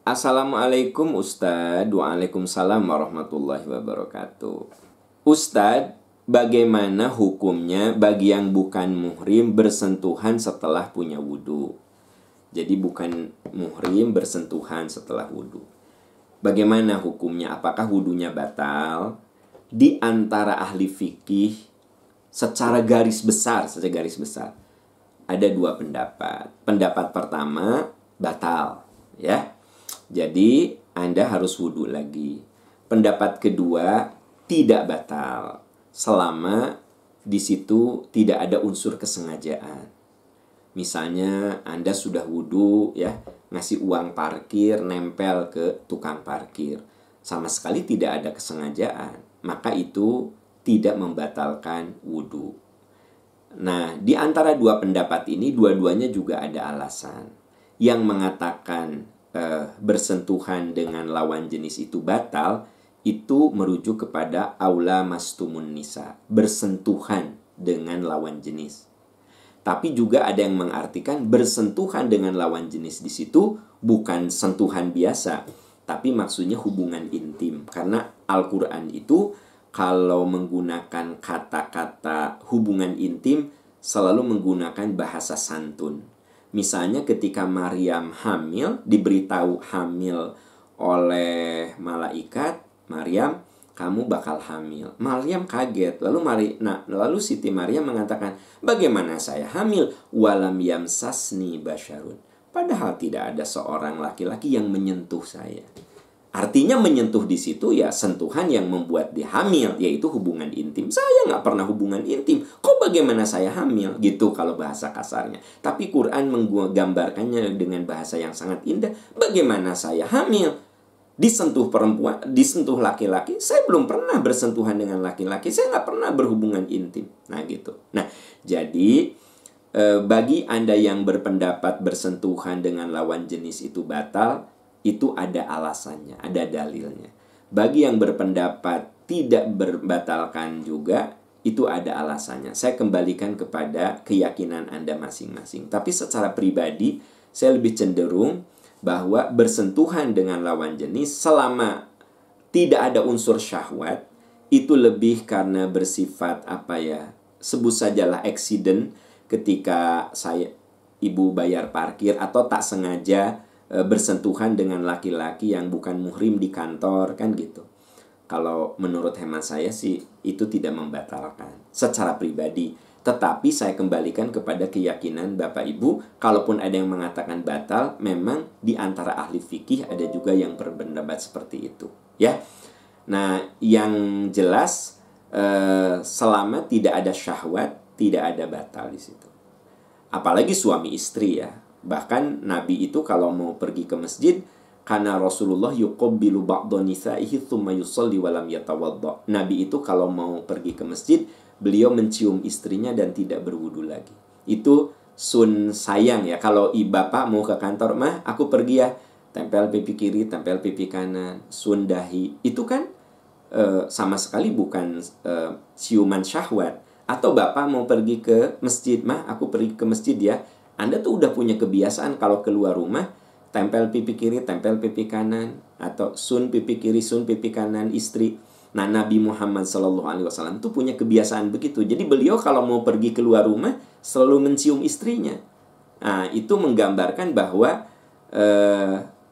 Assalamualaikum Ustadz. Waalaikumsalam warahmatullahi wabarakatuh. Ustadz, bagaimana hukumnya bagi yang bukan muhrim bersentuhan setelah punya wudhu? Jadi bukan muhrim bersentuhan setelah wudhu. Bagaimana hukumnya? Apakah wudhunya batal? Di antara ahli fikih secara garis besar ada dua pendapat. Pendapat pertama batal, ya. Jadi Anda harus wudhu lagi. Pendapat kedua tidak batal selama di situ tidak ada unsur kesengajaan. Misalnya Anda sudah wudhu, ya, ngasih uang parkir nempel ke tukang parkir, sama sekali tidak ada kesengajaan, maka itu tidak membatalkan wudhu. Nah, di antara dua pendapat ini dua-duanya juga ada alasan. Yang mengatakan bersentuhan dengan lawan jenis itu batal, itu merujuk kepada aula mastumun nisa, bersentuhan dengan lawan jenis. Tapi juga ada yang mengartikan bersentuhan dengan lawan jenis di situ bukan sentuhan biasa, tapi maksudnya hubungan intim. Karena Al-Quran itu kalau menggunakan kata-kata hubungan intim selalu menggunakan bahasa santun. Misalnya ketika Maryam hamil, diberitahu hamil oleh malaikat, Maryam, kamu bakal hamil. Maryam kaget. Lalu Siti Maryam mengatakan, bagaimana saya hamil? Walam yamsasni basyarun. Padahal tidak ada seorang laki-laki yang menyentuh saya. Artinya menyentuh di situ ya sentuhan yang membuat dia hamil, yaitu hubungan intim. Saya nggak pernah hubungan intim. Kok bagaimana saya hamil? Gitu kalau bahasa kasarnya. Tapi Quran menggambarkannya dengan bahasa yang sangat indah. Bagaimana saya hamil? Disentuh perempuan, disentuh laki-laki. Saya belum pernah bersentuhan dengan laki-laki. Saya nggak pernah berhubungan intim. Nah gitu. Nah jadi bagi Anda yang berpendapat bersentuhan dengan lawan jenis itu batal, itu ada alasannya, ada dalilnya. Bagi yang berpendapat tidak berbatalkan juga, itu ada alasannya. Saya kembalikan kepada keyakinan Anda masing-masing. Tapi secara pribadi, saya lebih cenderung bahwa bersentuhan dengan lawan jenis selama tidak ada unsur syahwat, itu lebih karena bersifat sebut sajalah accident ketika ibu bayar parkir atau tak sengaja bersentuhan dengan laki-laki yang bukan muhrim di kantor, kan gitu. Kalau menurut hemat saya sih itu tidak membatalkan secara pribadi. Tetapi saya kembalikan kepada keyakinan Bapak Ibu, kalaupun ada yang mengatakan batal, memang di antara ahli fikih ada juga yang berpendapat seperti itu, ya. Nah, yang jelas selama tidak ada syahwat, tidak ada batal di situ. Apalagi suami istri, ya. Bahkan Nabi itu kalau mau pergi ke masjid, karena Rasulullah yuqabbilu ba'dha nisaihi tsumma yusalli wa lam yatawadda. Nabi itu kalau mau pergi ke masjid, beliau mencium istrinya dan tidak berwudu lagi. Itu sun sayang, ya. Kalau bapak mau ke kantor, mah aku pergi ya, tempel pipi kiri, tempel pipi kanan, sun dahi. Itu kan sama sekali bukan ciuman syahwat. Atau bapak mau pergi ke masjid, mah aku pergi ke masjid ya. Anda tuh udah punya kebiasaan kalau keluar rumah, tempel pipi kiri, tempel pipi kanan, atau sun pipi kiri, sun pipi kanan istri. Nah, Nabi Muhammad SAW tuh punya kebiasaan begitu. Jadi beliau kalau mau pergi keluar rumah, selalu mencium istrinya. Nah, itu menggambarkan bahwa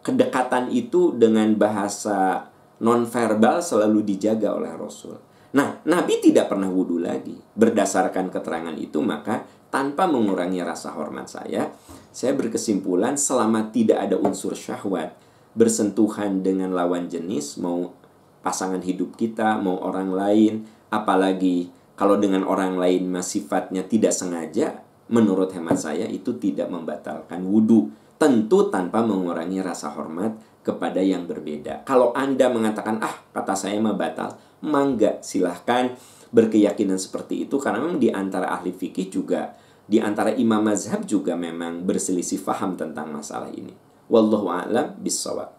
kedekatan itu dengan bahasa nonverbal selalu dijaga oleh Rasul. Nah, Nabi tidak pernah wudhu lagi. Berdasarkan keterangan itu, maka tanpa mengurangi rasa hormat saya berkesimpulan selama tidak ada unsur syahwat, bersentuhan dengan lawan jenis, mau pasangan hidup kita, mau orang lain, apalagi kalau dengan orang lain sifatnya tidak sengaja, menurut hemat saya itu tidak membatalkan wudhu. Tentu tanpa mengurangi rasa hormat kepada yang berbeda. Kalau Anda mengatakan, kata saya mah batal, mangga, silahkan berkeyakinan seperti itu. Karena memang di antara ahli fikih juga, di antara imam mazhab juga memang berselisih faham tentang masalah ini. Wallahu a'lam bishawab.